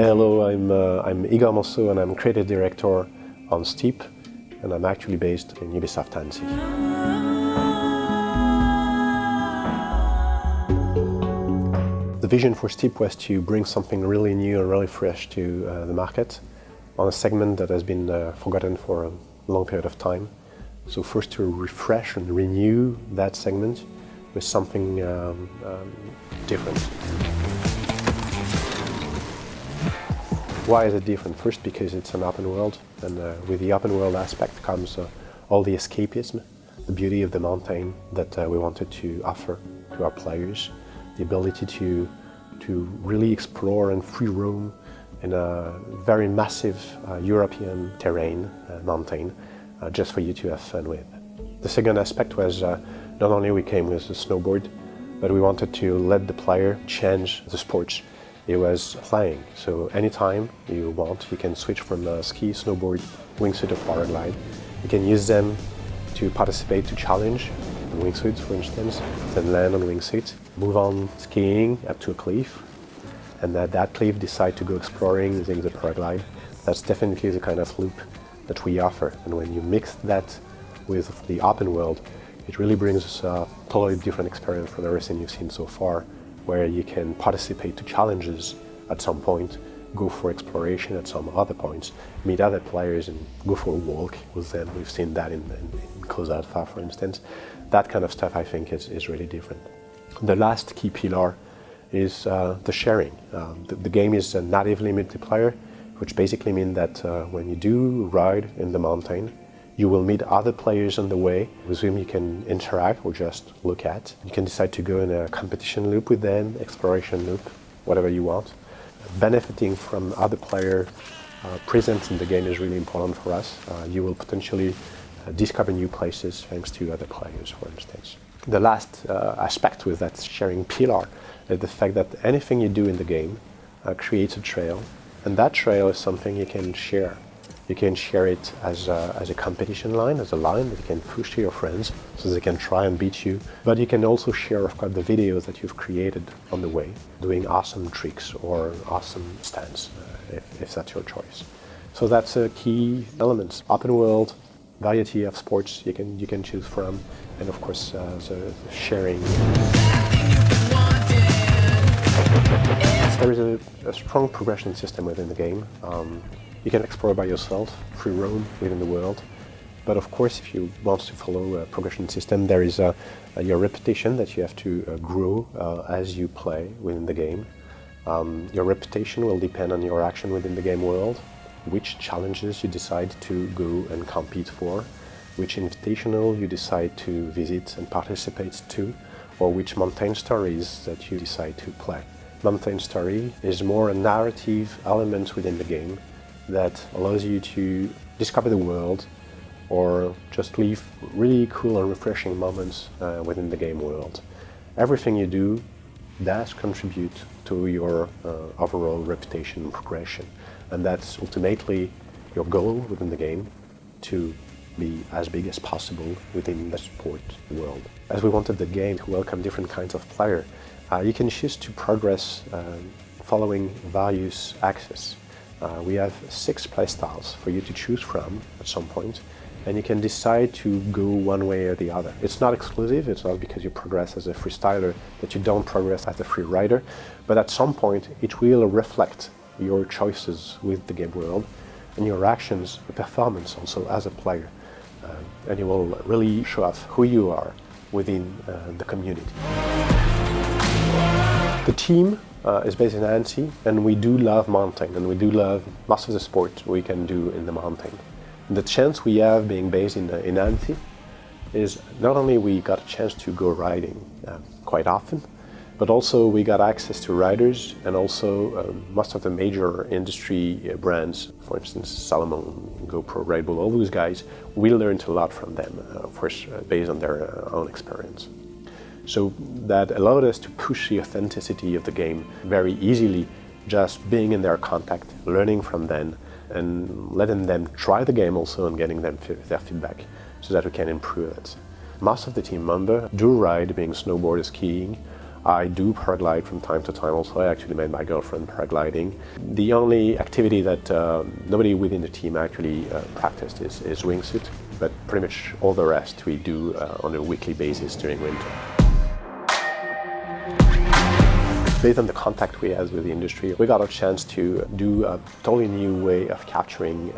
Hello, I'm Igor Manceau and I'm creative director on Steep, and I'm actually based in Ubisoft Annecy. The vision for Steep was to bring something really new and really fresh to the market on a segment that has been forgotten for a long period of time. So first to refresh and renew that segment with something different. Why is it different? First, because it's an open world, and with the open world aspect comes all the escapism, the beauty of the mountain that we wanted to offer to our players, the ability to really explore and free roam in a very massive European terrain, mountain, just for you to have fun with. The second aspect was not only we came with a snowboard, but we wanted to let the player change the sports. It was playing, so anytime you want, you can switch from ski, snowboard, wingsuit or paraglide. You can use them to participate to challenge, on wingsuit for instance, then land on wingsuit, move on skiing up to a cliff, and at that cliff decide to go exploring using the paraglide. That's definitely the kind of loop that we offer, and when you mix that with the open world, it really brings us a totally different experience from everything you've seen so far, where you can participate to challenges at some point, go for exploration at some other points, meet other players and go for a walk with them. We've seen that in Close Alpha, for instance. That kind of stuff I think is really different. The last key pillar is the sharing. The game is natively multiplayer, which basically means that when you do ride in the mountain, you will meet other players on the way with whom you can interact or just look at. You can decide to go in a competition loop with them, exploration loop, whatever you want. Benefiting from other player presence in the game is really important for us. You will potentially discover new places thanks to other players, for instance. The last aspect with that sharing pillar is the fact that anything you do in the game creates a trail, and that trail is something you can share. You can share it as a competition line, as a line that you can push to your friends so they can try and beat you. But you can also share, of course, the videos that you've created on the way, doing awesome tricks or awesome stunts, if that's your choice. So that's a key element. Open world, variety of sports you can choose from, and of course the sharing. There is a strong progression system within the game. You can explore by yourself, free roam within the world. But of course, if you want to follow a progression system, there is your reputation that you have to grow as you play within the game. Your reputation will depend on your action within the game world, which challenges you decide to go and compete for, which invitational you decide to visit and participate to, or which mountain stories that you decide to play. Mountain story is more a narrative element within the game that allows you to discover the world or just live really cool and refreshing moments within the game world. Everything you do does contribute to your overall reputation and progression, and that's ultimately your goal within the game, to be as big as possible within the sport world. As we wanted the game to welcome different kinds of player, you can choose to progress following various axes. We have 6 playstyles for you to choose from at some point, and you can decide to go one way or the other. It's not exclusive, it's not because you progress as a freestyler that you don't progress as a free rider, but at some point it will reflect your choices with the game world and your actions, your performance also as a player, and you will really show off who you are within the community. The team is based in Annecy, and we do love mountain, and we do love most of the sports we can do in the mountain. And the chance we have being based in Annecy is not only we got a chance to go riding quite often, but also we got access to riders and also most of the major industry brands, for instance Salomon, GoPro, Red Bull, all those guys. We learned a lot from them, of course, based on their own experience. So that allowed us to push the authenticity of the game very easily, just being in their contact, learning from them, and letting them try the game also and getting them their feedback so that we can improve it. Most of the team members do ride, being snowboard or skiing. I do paraglide from time to time also. I actually made my girlfriend paragliding. The only activity that nobody within the team actually practiced is wingsuit, but pretty much all the rest we do on a weekly basis during winter. Based on the contact we had with the industry, we got a chance to do a totally new way of capturing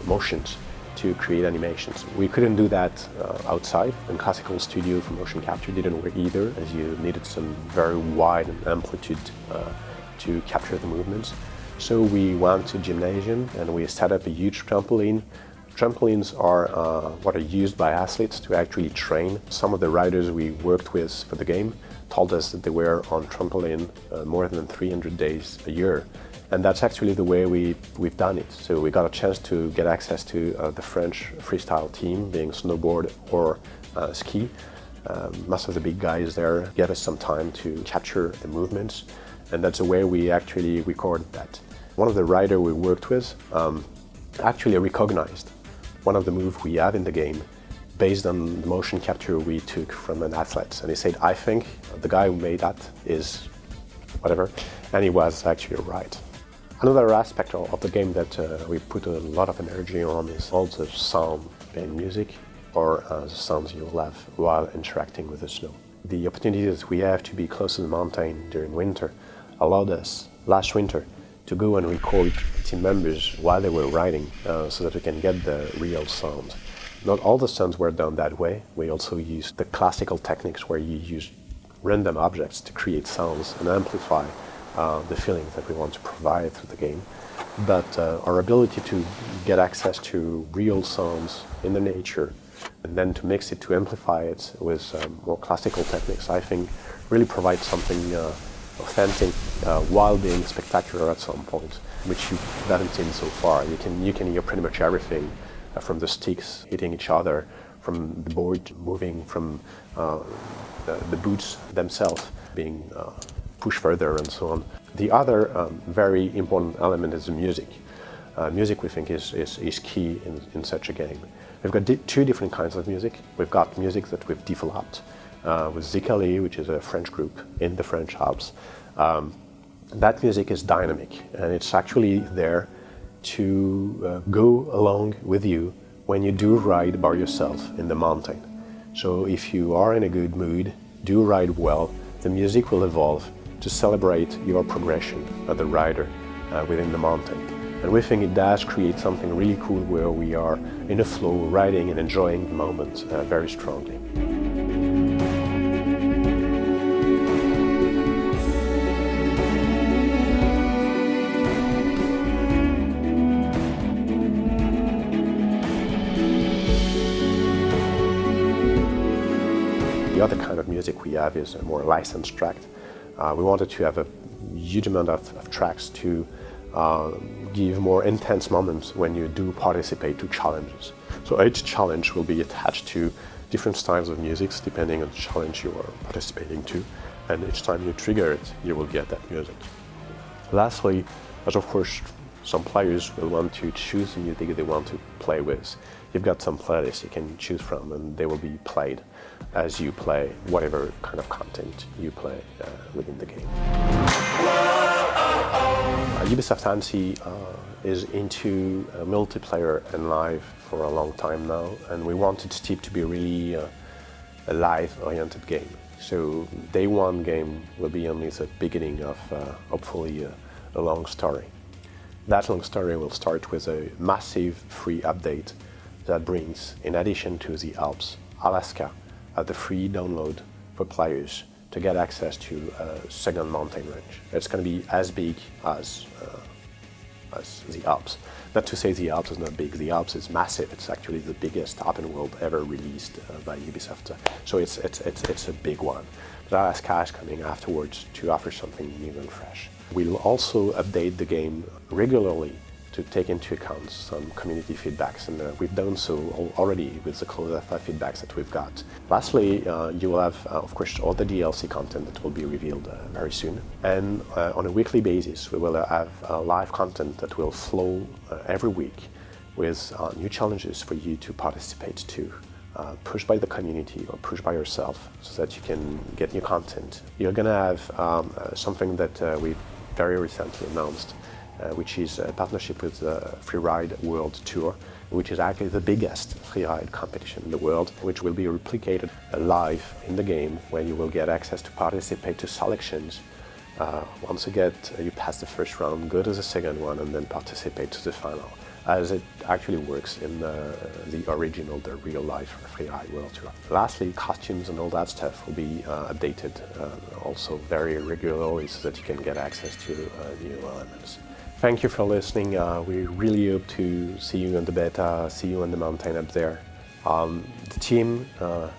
motions to create animations. We couldn't do that outside, and classical studio for motion capture didn't work either, as you needed some very wide amplitude to capture the movements. So we went to gymnasium and we set up a huge trampoline. Trampolines are what are used by athletes to actually train. Some of the riders we worked with for the game told us that they were on trampoline more than 300 days a year. And that's actually the way we've done it. So we got a chance to get access to the French freestyle team, being snowboard or ski. Most of the big guys there gave us some time to capture the movements, and that's the way we actually recorded that. One of the riders we worked with actually recognized one of the moves we have in the game based on the motion capture we took from an athlete. And he said, I think the guy who made that is whatever, and he was actually right. Another aspect of the game that we put a lot of energy on is all the sound, being music or the sounds you'll have while interacting with the snow. The opportunities we have to be close to the mountain during winter allowed us, last winter, to go and record team members while they were riding so that we can get the real sound. Not all the sounds were done that way. We also used the classical techniques where you use random objects to create sounds and amplify the feelings that we want to provide through the game. But our ability to get access to real sounds in the nature and then to mix it, to amplify it with more classical techniques, I think really provides something authentic while being spectacular at some point, which you haven't seen so far. You can hear pretty much everything from the sticks hitting each other, from the board moving, from the boots themselves being pushed further and so on. The other very important element is the music. Music, we think, is key in such a game. We've got two different kinds of music. We've got music that we've developed with Zicali, which is a French group in the French Alps. That music is dynamic, and it's actually there to go along with you when you do ride by yourself in the mountain. So if you are in a good mood, do ride well, the music will evolve to celebrate your progression as a rider within the mountain. And we think it does create something really cool where we are in a flow, riding and enjoying the moment very strongly. The other kind of music we have is a more licensed track. We wanted to have a huge amount of tracks to give more intense moments when you do participate to challenges. So each challenge will be attached to different styles of music depending on the challenge you are participating to, and each time you trigger it, you will get that music. Lastly, as of course some players will want to choose the music they want to play with. You've got some playlists you can choose from, and they will be played as you play whatever kind of content you play within the game. Ubisoft Annecy is into multiplayer and live for a long time now, and we wanted Steep to be really a live-oriented game. So day one game will be only the beginning of hopefully a long story. That long story will start with a massive free update that brings, in addition to the Alps, Alaska at the free download for players to get access to a second mountain range. It's going to be as big as the Alps. Not to say the Alps is not big, the Alps is massive. It's actually the biggest open world ever released by Ubisoft. So it's a big one. But Alaska is coming afterwards to offer something new and fresh. We'll also update the game regularly to take into account some community feedbacks, and we've done so already with the closed alpha feedbacks that we've got. Lastly, you will have, of course, all the DLC content that will be revealed very soon. And on a weekly basis, we will have live content that will flow every week with new challenges for you to participate to pushed by the community or pushed by yourself so that you can get new content. You're going to have something that we very recently announced, which is a partnership with the Freeride World Tour, which is actually the biggest freeride competition in the world, which will be replicated live in the game, where you will get access to participate to selections. Once you pass the first round, go to the second one, and then participate to the final, as it actually works in the original, the real-life Freeride World Tour. Lastly, costumes and all that stuff will be updated also very regularly so that you can get access to new elements. Thank you for listening. We really hope to see you on the beta, see you on the mountain up there. The team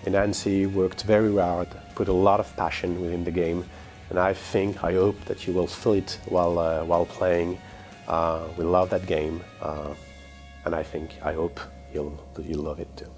in Annecy worked very hard, put a lot of passion within the game, and I hope that you will feel it while playing. We love that game, and I hope you'll love it too.